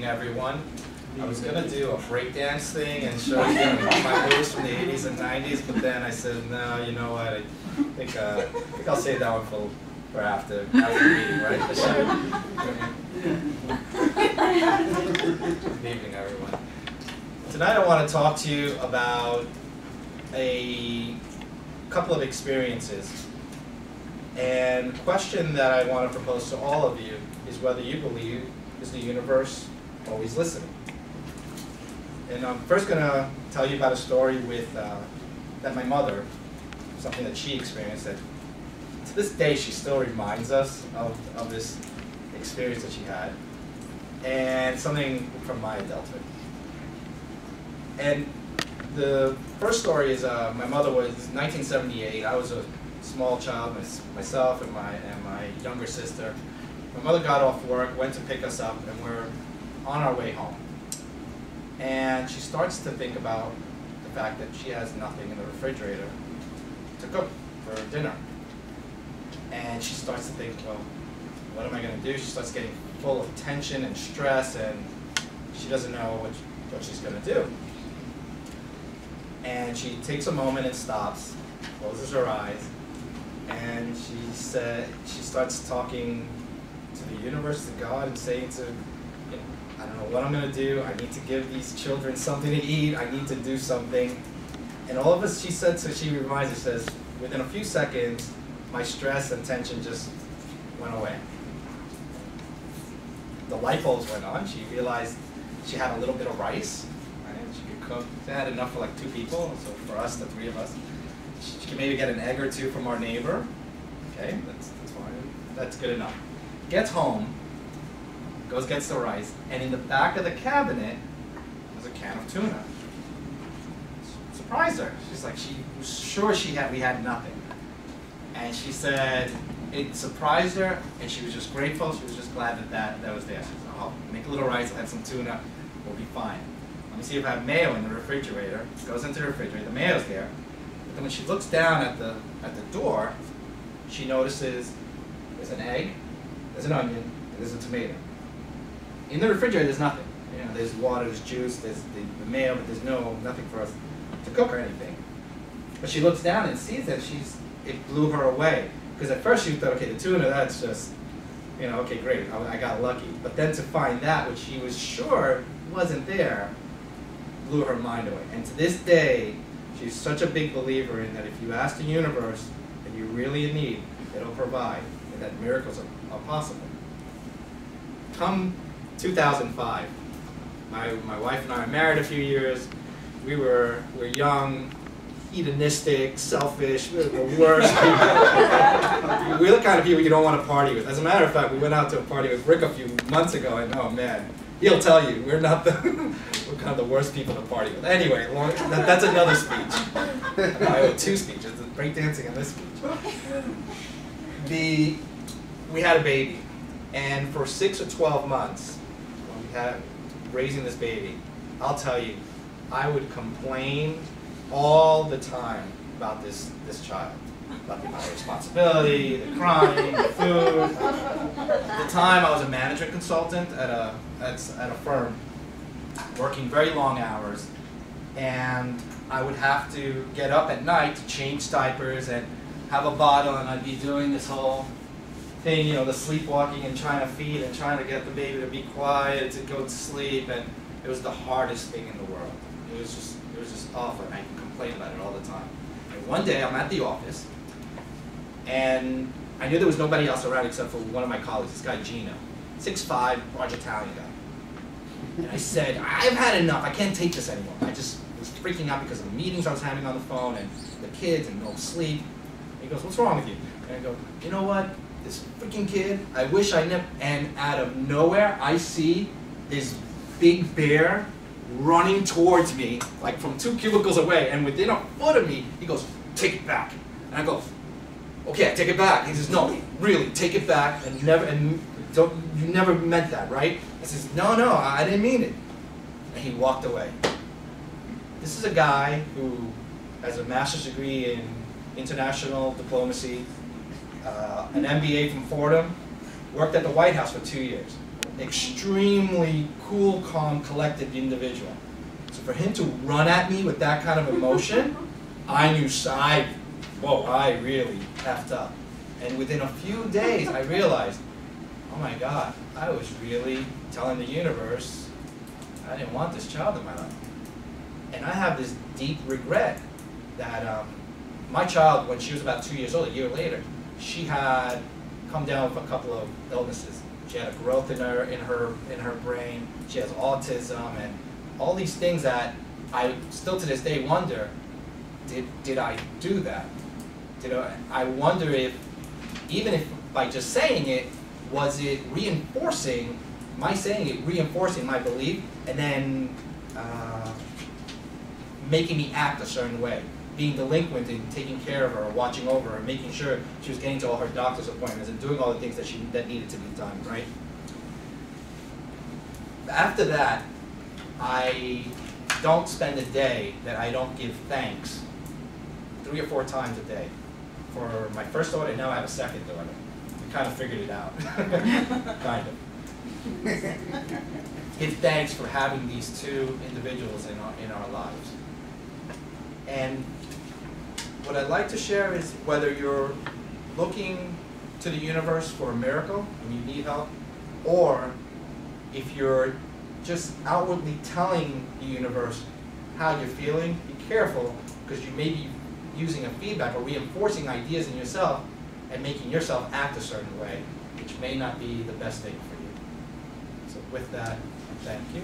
everyone. I was going to do a breakdance thing and show you my moves from the 80s and 90s, but then I said, no, you know what, I think I'll save that one for after the meeting, right? Good evening, everyone. Tonight I want to talk to you about a couple of experiences. And the question that I want to propose to all of you is whether you believe is the universe always listening. And I'm first going to tell you about a story with that my mother, something that she experienced that to this day she still reminds us of this experience that she had, and something from my adulthood. And the first story is my mother was 1978. I was a small child, myself and my younger sister. My mother got off work, went to pick us up, and we're on our way home. And she starts to think about the fact that she has nothing in the refrigerator to cook for dinner. And she starts to think, well, what am I going to do? She starts getting full of tension and stress, and she doesn't know what she's going to do. And she takes a moment and stops, closes her eyes, and she starts talking to the universe, to God, and saying to, I don't know what I'm going to do. I need to give these children something to eat. I need to do something. And all of us, she said, so she reminds us, says, within a few seconds, my stress and tension just went away. The light bulbs went on. She realized she had a little bit of rice. Right? She could cook. She had enough for like 2 people. So for us, the 3 of us, she could maybe get an egg or 2 from our neighbor. Okay, that's fine. That's good enough. Gets home. Gets the rice, and in the back of the cabinet was a can of tuna. Surprised her. She's like, she was sure we had nothing. And she said it surprised her, and she was just grateful. She was just glad that was there. She said, oh, make a little rice, I'll have some tuna, we'll be fine. Let me see if I have mayo in the refrigerator. Goes into the refrigerator, the mayo's there. But then when she looks down at the door, she notices there's an egg, there's an onion, and there's a tomato. In the refrigerator, there's nothing. You know, there's water, there's juice, there's the mayo, but there's nothing for us to cook or anything. But she looks down and sees that it blew her away. Because at first she thought, okay, the tuna, that's just, you know, okay, great, I got lucky. But then to find that, which she was sure wasn't there, blew her mind away. And to this day, she's such a big believer in that if you ask the universe and you're really in need, it'll provide, and that miracles are possible. Come 2005. My wife and I were married a few years. We're young, hedonistic, selfish. We're the worst people. We're the kind of people you don't want to party with. As a matter of fact, we went out to a party with Rick a few months ago, and oh man, he'll tell you we're not we're kind of the worst people to party with. Anyway, that's another speech. I owe 2 speeches: the breakdancing and this speech. We had a baby, and for 6 or 12 months. Raising this baby, I'll tell you, I would complain all the time about this child. About the amount of responsibility, the crying, the food. At the time, I was a management consultant at a firm, working very long hours, and I would have to get up at night to change diapers and have a bottle, and I'd be doing this whole thing, you know, the sleepwalking and trying to feed and trying to get the baby to be quiet, to go to sleep, and it was the hardest thing in the world. It was just awful, and I complained about it all the time. And one day I'm at the office, and I knew there was nobody else around except for one of my colleagues, this guy Gino, 6'5", large Italian guy. And I said, I've had enough, I can't take this anymore. I just was freaking out because of the meetings I was having on the phone and the kids and no sleep. And he goes, what's wrong with you? And I go, you know what? This freaking kid, I wish I never, and out of nowhere, I see this big bear running towards me, like from 2 cubicles away, and within a foot of me, he goes, take it back. And I go, okay, I take it back. He says, no, really, take it back, and you never meant that, right? I says, no, I didn't mean it. And he walked away. This is a guy who has a master's degree in international diplomacy, an MBA from Fordham, worked at the White House for 2 years. extremely cool, calm, collected individual. So for him to run at me with that kind of emotion, I knew I really effed up. And within a few days, I realized, oh my God, I was really telling the universe I didn't want this child in my life. And I have this deep regret that my child, when she was about 2 years old, a year later, she had come down with a couple of illnesses. She had a growth in her brain. She has autism and all these things that I still to this day wonder, did I do that? I wonder if, even if by just saying it, was it reinforcing, my saying it reinforcing my belief and then making me act a certain way, being delinquent in taking care of her, or watching over her, making sure she was getting to all her doctor's appointments and doing all the things that needed to be done, right? After that, I don't spend a day that I don't give thanks 3 or 4 times a day. For my first daughter, and now I have a second daughter. We kind of figured it out, kind of. Give thanks for having these 2 individuals in our lives. And what I'd like to share is whether you're looking to the universe for a miracle and you need help, or if you're just outwardly telling the universe how you're feeling, be careful, because you may be using a feedback or reinforcing ideas in yourself and making yourself act a certain way, which may not be the best thing for you. So with that, thank you.